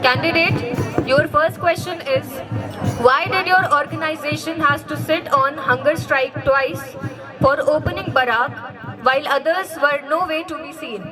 Candidate, your first question is, why did your organization has to sit on hunger strike twice for opening Barak while others were nowhere to be seen?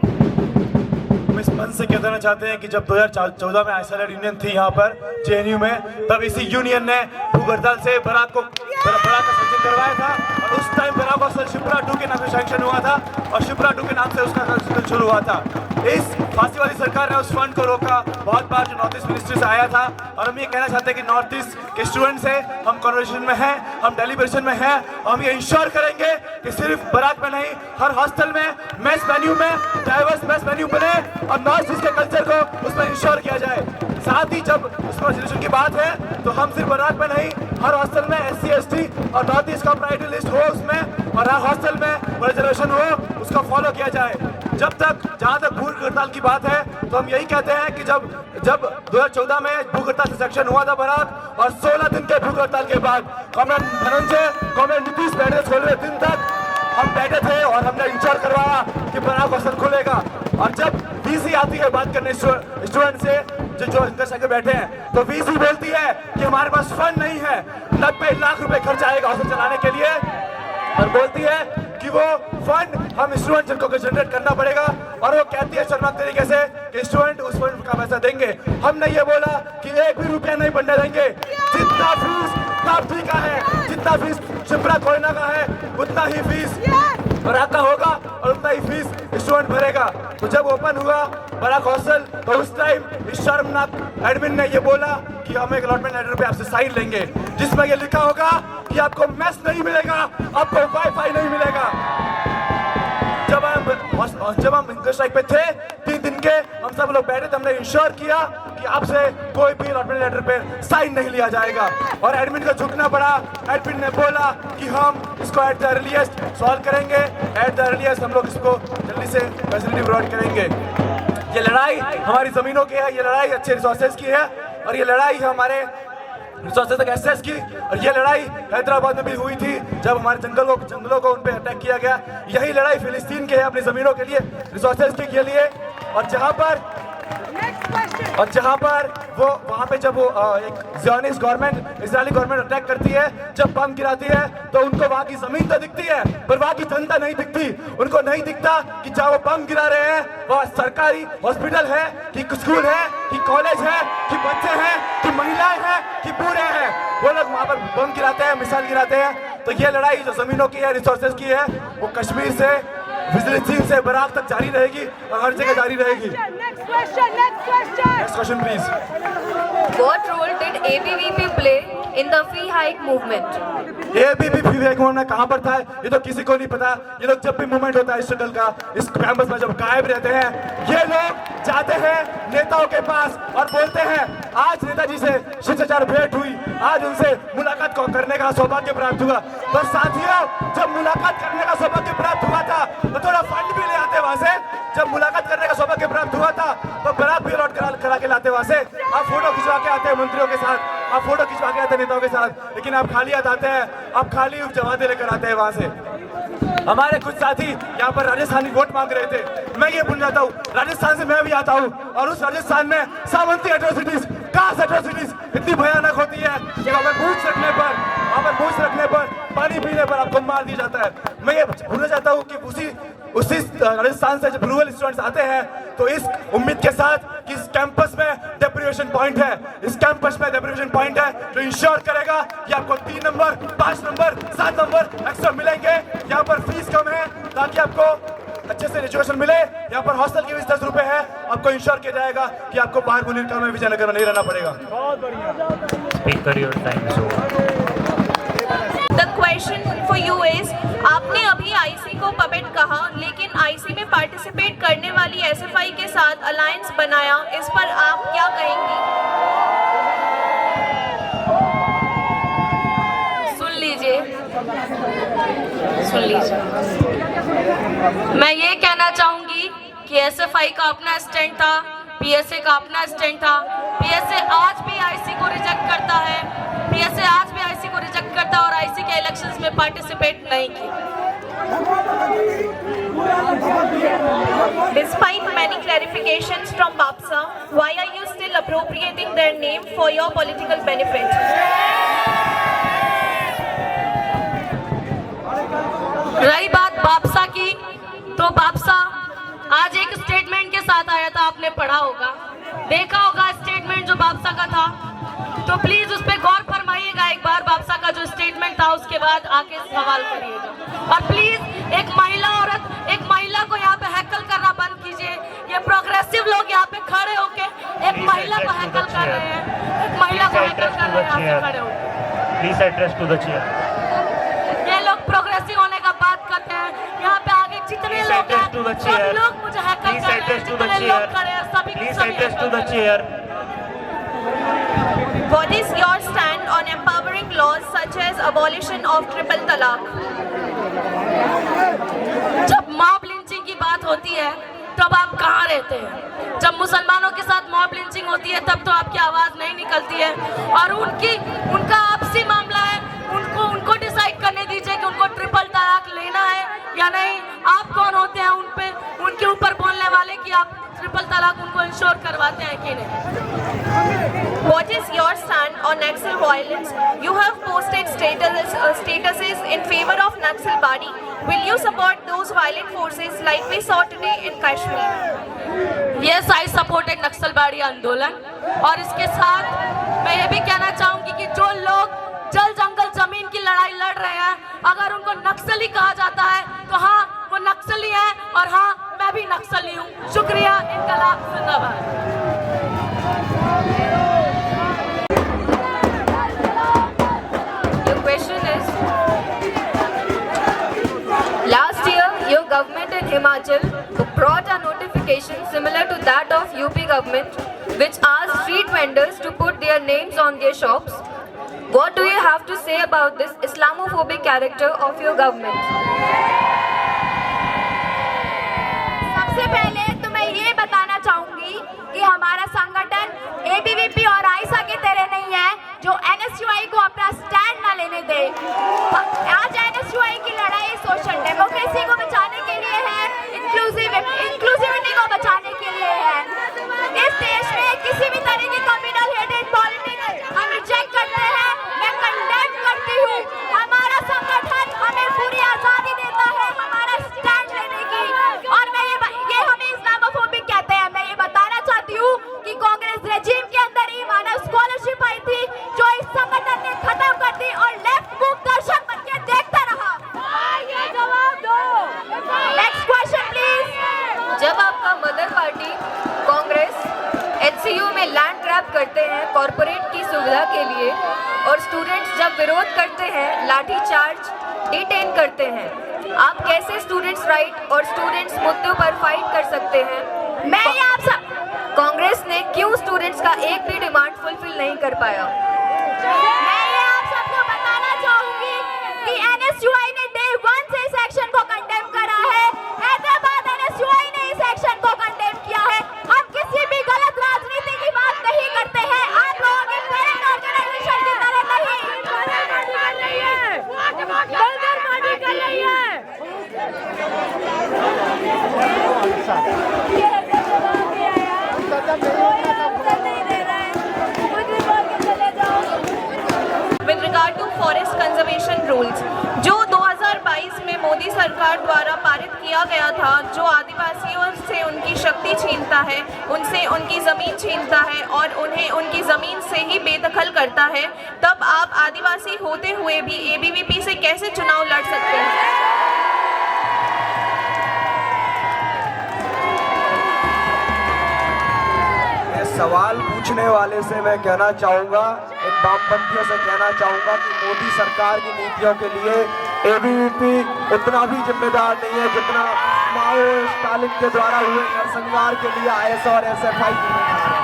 हम इस मंच से कह देना चाहते हैं कि जब 2014 में आइसोलेट यूनियन थी यहाँ पर जेएनयू में, तब इसी यूनियन ने भूख हड़ताल से बराक का सृजन करवाया था और उस टाइम बराक असल शिप्रा 2 के नाम से सैंक्शन हुआ था और शिप्रा 2 के नाम से उसका सृजन शुरू हुआ था। इस फांसी वाली सरकार ने उस फंड को रोका बहुत बार, जो नॉर्थ ईस्ट मिनिस्ट्री से आया था। और हम ये कहना चाहते हैं कि नॉर्थ ईस्ट के स्टूडेंट्स हैं, हम कॉन्वर्सेशन में हैं, हम डेलीब्रेशन में हैं, हम ये इंश्योर करेंगे कि सिर्फ बराक में नहीं, हर हॉस्टल में मेस मेन्यू में डाइवर्स मेस मेन्यू बने और नॉर्थ ईस्ट के कल्चर को उसमें इंश्योर किया जाए। साथ ही जब उसमें रेजोल्यूशन की बात है तो हम सिर्फ बराक में नहीं, हर हॉस्टल में SC ST और नॉर्थ ईस्ट का प्रायोरिटी लिस्ट हो उसमें, और हर हॉस्टल में रिजर्वेशन हो, उसको फॉलो किया जाए। जहाँ तक भूख हड़ताल की बात है तो हम यही कहते हैं कि जब 2014 में भूख हड़ताल से सेक्शन हुआ था बराक, और 16 दिन के भूख हड़ताल के बाद कॉमरेड धनंजय, कॉमरेड नीतीश बैठे 16 दिन तक हम बैठे थे और हमने इंश्योर करवाया कि बराक हॉस्टल खुलेगा। और जब VC आती है बात करने स्टूडेंट से जो अंदर से बैठे हैं, तो VC बोलती है कि हमारे पास फंड नहीं है, 90 लाख रुपए खर्च आएगा हॉस्टल चलाने के लिए, और बोलती है कि वो फंड हम स्टूडेंट जिनको जनरेट करना पड़ेगा। और वो कहती है शर्मनाक तरीके से कि स्टूडेंट उस फंड का पैसा देंगे। हमने ये बोला कि 1 भी रुपया नहीं बनने देंगे, जितना फीस काफी का है, जितना फीस शिप्रा कोयना का है उतना ही फीस बराक का होगा और उतना ही फीस स्टूडेंट भरेगा। तो जब ओपन हुआ बराक हॉस्टल तो उस टाइम इस शर्मनाक एडमिन ने ये बोला कि हम एक अलॉटमेंट लेटर पे आपसे साइन लेंगे जिसमें ये लिखा होगा कि आपको मेस नहीं मिलेगा, आपको वाईफाई नहीं मिलेगा। जब हम इंकर स्ट्राइक पे थे 3 दिन के, हम सब लोग बैठे थे, हमने इंश्योर किया कि आपसे कोई भी अलॉटमेंट लेटर पे साइन नहीं लिया जाएगा। और एडमिन को झुकना पड़ा। एडमिन ने बोला कि हम इसको एट द अर्लीस्ट सॉल्व करेंगे, एट द अर्लीस्ट हम लोग इसको जल्दी से फैसिलिटी प्रोवाइड करेंगे। ये लड़ाई हमारी जमीनों की है, ये लड़ाई अच्छे रिसोर्सेज की है, और ये लड़ाई है हमारे रिसोर्सेज तक एक्सेस की। और ये लड़ाई हैदराबाद में भी हुई थी जब हमारे जंगलों को उन पे अटैक किया गया। यही लड़ाई फिलिस्तीन के है अपनी जमीनों के लिए, रिसोर्सेज के लिए। और जहाँ पर वो वहाँ पे जब वो एक Zionist government, Israeli government attack करती है, जब बम गिराती है, तो उनको वहाँ की जमीन तो दिखती है पर वहाँ की जनता नहीं दिखती। उनको नहीं दिखता कि जहाँ वो बम गिरा रहे हैं वहाँ सरकारी हॉस्पिटल है कि स्कूल है कि कॉलेज है कि बच्चे हैं कि महिलाएं हैं कि बूढ़े हैं। वो लोग वहाँ पर बम गिराते हैं, मिसाइल गिराते हैं। तो ये लड़ाई जो जमीनों की है, रिसोर्सेज की है, वो कश्मीर से विजिलेंस से बराक तक जारी रहेगी और हर जगह जारी रहेगी। Next question, please. What role did ABVP play in the free hike movement? ABVP free hike movement कहाँ पर था ये तो किसी को नहीं पता। ये लोग जब भी मूवमेंट होता है स्ट्रगल का, इस कैंपस में जब गायब रहते हैं, ये लोग जाते हैं नेताओं के पास और बोलते हैं आज नेताजी से शिष्टाचार भेंट हुई, आज उनसे मुलाकात करने का सौभाग्य प्राप्त हुआ। तो साथियों, जब मुलाकात करने का सौभाग्य प्राप्त हुआ था तो थोड़ा फंड भी ले आते वहां से। जब मुलाकात करने का सौभाग्य प्राप्त हुआ था तो बरात भी अलॉट करा के लाते वहां से। आप फोटो खिंचवा के आते हैं मंत्रियों के साथ, आप फोटो खिंचवा के आते हैं नेताओं के साथ, लेकिन आप खाली हाथ आते हैं, आप खाली जवाबे लेकर आते हैं वहां से। हमारे कुछ साथी यहाँ पर राजस्थान की वोट मांग रहे थे। मैं ये भूल जाता हूँ, राजस्थान से मैं भी आता हूँ और उस राजस्थान में सामंती एट्रोसिटीज, कास्ट एट्रोसिटीज इतनी भयानक होती है कि वहाँ पर बूथ रखने पर, पानी पीने पर आपको मार दिया जाता है। मैं ये भूलना चाहता हूँ कि उसी राजस्थान से जब रूरल स्टूडेंट्स आते हैं तो इस उम्मीद के साथ कि इस कैंपस में डेप्रिवेशन पॉइंट है, इस कैंपस में डेप्रिवेशन पॉइंट है जो इंश्योर करेगा कि आपको 3 नंबर, 5 नंबर, 7 नंबर एक्स्ट्रा मिलेंगे। यहाँ पर फीस कम है ताकि आपको अच्छे से एजुकेशन मिले। यहाँ पर हॉस्टल की फीस 10 रुपए है। आपको इंश्योर किया जाएगा कि आपको बाहर बुनियाद में विजयनगर नहीं रहना पड़ेगा। बहुत बढ़िया। The question for you is, आपने अभी IC को पपेट कहा, लेकिन IC में पार्टिसिपेट करने वाली SFI के साथ अलायंस बनाया, इस पर आप क्या कहेंगी? सुन लीजिए। मैं ये कहना चाहूंगी कि SFI का अपना स्टैंड था, PSA का अपना स्टैंड था। PSA आज भी IC को रिजेक्ट करता है, PSA आज भी IC को रिजेक्ट करता है और IC के इलेक्शंस में पार्टिसिपेट नहीं किया। Despite many clarifications from BAPSA, why are you still while appropriating their name for your political benefit. रही बात बापसा की, तो बापसा आज एक स्टेटमेंट के साथ आया था, आपने पढ़ा होगा, देखा होगा स्टेटमेंट जो बापसा का था, तो प्लीज उस पर गौर फरमाइएगा एक बार। बापसा का जो स्टेटमेंट था उसके बाद आके सवाल करिएगा। और प्लीज एक महिला को यहाँ पे हैकल करना बंद कीजिए। ये प्रोग्रेसिव लोग यहाँ पे खड़े होके एक महिला को हैकल कर रहे हैं, एक महिला को हैकल कर रहे हैं यहाँ पे खड़े होके। Please address to the chair. ये लोग प्रोग्रेसिव होने का बात करते हैं, यहाँ पे आगे जितने लोग हैं सब लोग मुझे हैकल कर रहे हैं, जितने लोग खड़े हैं सभी What is your stand on empowering laws such as abolition of triple talaq? जब मॉब लिंचिंग की बात होती है तब आप कहाँ रहते हैं? जब मुसलमानों के साथ मॉब लिंचिंग होती है तब तो आपकी आवाज नहीं निकलती है। और उनका आपसी मामला है, उनको डिसाइड करने दीजिए कि उनको ट्रिपल तलाक लेना है या नहीं। आप कौन होते हैं उनके ऊपर बोलने वाले कि आप ट्रिपल तलाक उनको इंश्योर करवाते हैं कि नहीं? What is your stand on Naxal violence? You have posted statuses in favor of Naxalbari. Will you support those violent forces like we saw today in Kashmir? Yes, I supported Naxalbari आंदोलन। और इसके साथ मैं ये भी कहना चाहूंगी कि जो लोग जल जंगल जमीन की लड़ाई लड़ रहे हैं, अगर उनको नक्सली कहा जाता है तो हाँ वो नक्सली है, और हाँ मैं भी नक्सली हूँ। शुक्रिया। इनकलाब जिंदाबाद। Question is, last year your government in Himachal brought a notification similar to that of UP government which asked street vendors to put their names on their shops. What do you have to say about this Islamophobic character of your government? सबसे पहले तो मैं ये बताना चाहूंगी कि हमारा संगठन ABVP और आयशा की तरह नहीं है जो NSUI को अपना स्टैंड ना लेने दे। आज NSUI की लड़ाई सोशल डेमोक्रेसी को बचाने के लिए है, इंक्लूसिविटी को बचाने के लिए है। इस देश में किसी भी तरह की कम्युनल हेटेड पॉलिटिक्स हम रिजेक्ट करते हैं, मैं कंडेम करती हूँ। हमारा संगठन हमें पूरी आजादी देता है हमारा स्टैंड लेने की, और ये हमें इस्लामोफोबिक कहते हैं। मैं ये बताना चाहती हूँ कि कांग्रेस रेजिम के अंदर ही मानव स्कॉलरशिप आई थी जो इस संगठन ने खत्म कर दी, और लेफ्ट मूव दर्शक बन के देखता रहा। ये जवाब दो। Next question please. जब आपका मदर पार्टी कांग्रेस HCU में लैंड ग्रैब करते हैं कॉरपोरेट की सुविधा के लिए, और स्टूडेंट्स जब विरोध करते हैं लाठीचार्ज डिटेन करते हैं, आप कैसे स्टूडेंट्स राइट और स्टूडेंट्स मुद्दों पर फाइट कर सकते हैं? मैं ये आप सब कांग्रेस ने क्यों स्टूडेंट्स का एक भी डिमांड फुलफिल नहीं कर पाया? मैं ये आप सबको बताना चाहूंगी कि NSUI ने डे 1 से इस एक्शन को कंडेम करा है। हैदराबाद NSUI ने इस एक्शन को कंडेम किया है। हम किसी भी गलत राजनीति की बात नहीं करते हैं। आप लोगों के पेरेंट ऑर्गेनाइजेशन की तरह नहीं। With regard to forest conservation rules, जो 2022 में मोदी सरकार द्वारा पारित किया गया था, जो आदिवासियों से उनकी शक्ति छीनता है, उनसे उनकी ज़मीन छीनता है और उन्हें उनकी ज़मीन से ही बेदखल करता है, तब आप आदिवासी होते हुए भी ABVP से कैसे चुनाव लड़ सकते हैं? सवाल पूछने वाले से मैं कहना चाहूँगा, इन वामपंथियों से कहना चाहूँगा कि मोदी सरकार की नीतियों के लिए ABVP उतना भी जिम्मेदार नहीं है जितना माओ स्टालिन के द्वारा हुए नरसंहार के लिए ISA और SFI जिम्मेदार है।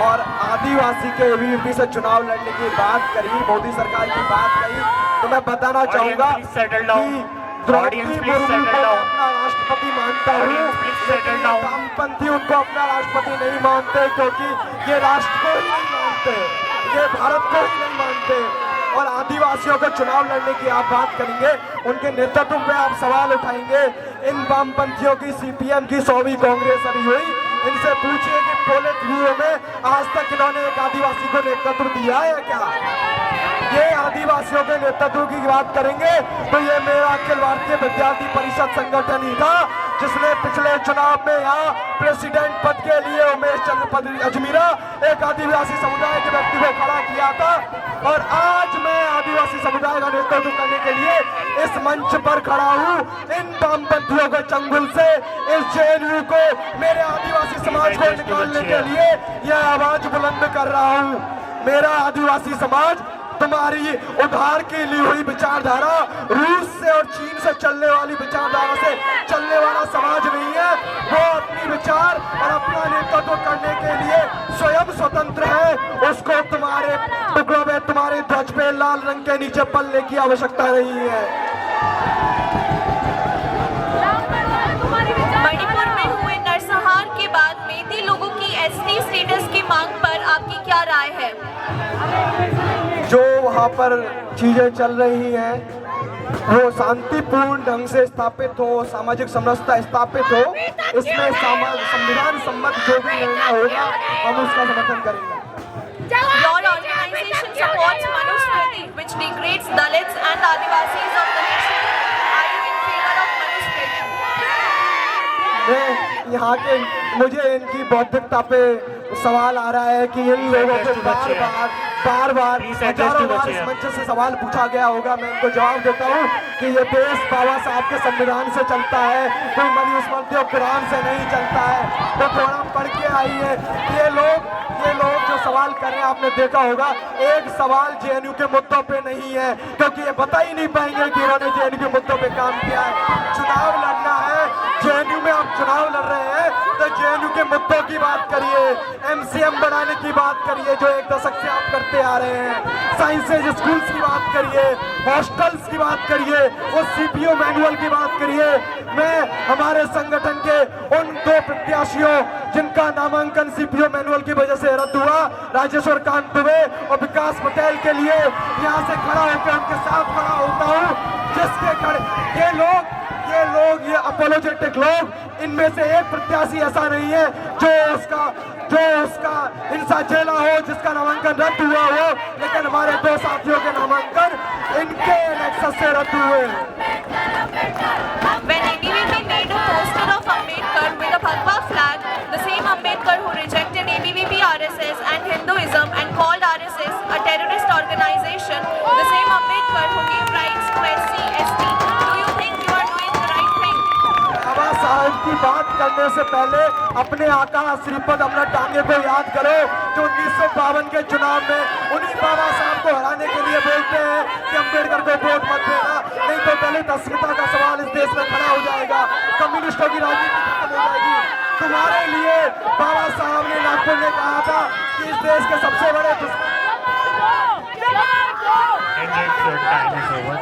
और आदिवासी के ABVP से चुनाव लड़ने की बात करी, मोदी सरकार की बात कही, तो मैं बताना चाहूँगा कि द्रौपदी मुर्मू को अपना राष्ट्रपति मानता हूँ, वामपंथी उनको अपना राष्ट्रपति नहीं मानते, क्योंकि ये राष्ट्र को ही नहीं मानते, ये भारत को ही नहीं मानते। और आदिवासियों को चुनाव लड़ने की आप बात करेंगे, उनके नेतृत्व पे आप सवाल उठाएंगे। इन वामपंथियों की CPM की 100वीं कांग्रेस अभी हुई, इनसे पूछिए कि पोलिट जेएनयू में आज तक इन्होंने एक आदिवासी को नेतृत्व दिया है क्या? ये आदिवासियों के नेतृत्व की बात करेंगे तो ये मेरा अखिल भारतीय विद्यार्थी परिषद संगठन ही था जिसने पिछले चुनाव में यहाँ प्रेसिडेंट पद के लिए उमेश चंद्र अजमीरा एक आदिवासी समुदाय के व्यक्ति को खड़ा किया था। और आज मैं आदिवासी समुदाय का नेतृत्व करने के लिए इस मंच पर खड़ा हूँ। इन वामपंथियों के चंगुल से इस जेएनयू को, मेरे आदिवासी समाज को निकालने के लिए यह आवाज बुलंद कर रहा हूँ। मेरा आदिवासी समाज तुम्हारी उधार की ली हुई विचारधारा, रूस से और चीन से चलने वाली विचारधारा से चलने वाला समाज नहीं है। वो अपनी विचार और अपना नेतृत्व करने के लिए स्वयं स्वतंत्र है। उसको तुम्हारे टुकड़ों में, तुम्हारे ध्वज पे लाल रंग के नीचे पलने की आवश्यकता नहीं है। मणिपुर में हुए नरसंहार के बाद मेती लोगों की एसटी स्टेटस की मांग पर आपकी क्या राय है? जो वहाँ पर चीजें चल रही हैं वो शांतिपूर्ण ढंग से स्थापित हो, सामाजिक समरसता स्थापित हो, इसमें संविधान सम्मत जो भी निर्णय होगा हम उसका समर्थन करेंगे। Your organization supports Manusmriti, which degrades Dalits and Adivasis of the nation. Are you in favor of Manusmriti? मैं यहाँ के, मुझे इनकी बौद्धिकता पे सवाल आ रहा है कि इन लोगों को बार बार हजारों बार इस मंच से सवाल पूछा गया होगा। मैं इनको जवाब देता हूँ कि ये देश बाबा साहब के संविधान से चलता है, कोई मनुस्मृति और कुरान से नहीं चलता है। तो थोड़ा पढ़ के आइए। ये लोग जो सवाल कर रहे हैं, आपने देखा होगा एक सवाल जेएनयू के मुद्दों पे नहीं है, क्योंकि ये बता ही नहीं पाएंगे कि इन्होंने जेएनयू के मुद्दों पे काम किया है। चुनाव लड़ना है, जेएनयू में आप चुनाव लड़ रहे हैं तो जेएनयू के मुद्दों की बात करिए, एमसीएम बढ़ाने की बात करिए जो एक दशक से आप करते आ रहे हैं, साइंसेज स्कूल्स की बात करिए, हॉस्टल्स की बात करिए, वो सीपीओ मैनुअल की बात करिए। मैं हमारे संगठन के उन 2 प्रत्याशियों जिनका नामांकन सीपीओ मैनुअल की वजह से रद्द हुआ, राजेश्वर कांत दुबे और विकास पटेल के लिए यहाँ से खड़ा होकर उनके साथ खड़ा होता हूँ। जिसके खड़े ये अपोलोजेटिक लोग, इनमें से एक प्रत्याशी ऐसा नहीं है जो उसका हिंसा झेला हो, जिसका नामांकन रद्द हुआ हो, लेकिन हमारे 2 साथियों के नामांकन इनके नेक्सस से रद्द हुए। When ABVP made a poster of Ambedkar with a Bhagwa flag, the same Ambedkar who rejected ABVP, RSS and Hinduism and called RSS a terrorist organization, the same Ambedkar who gave rights to SC, ST, do you think you are doing the right thing? बाबा साहब की बात करने से पहले अपने आका श्रीपद अमृत डांगे को याद करो जो 1952 के चुनाव में उन्हीं बाबा साहब को हराने के लिए बोलते हैं कि अम्बेडकर को वोट मत देना, नहीं तो दलित अस्मिता का सवाल इस देश में खड़ा हो जाएगा, कम्युनिस्टों की राजनीति खत्म हो जाएगी। तुम्हारे लिए बाबा साहब ने नागपुर में कहा था कि इस देश के सबसे बड़े And your time is over.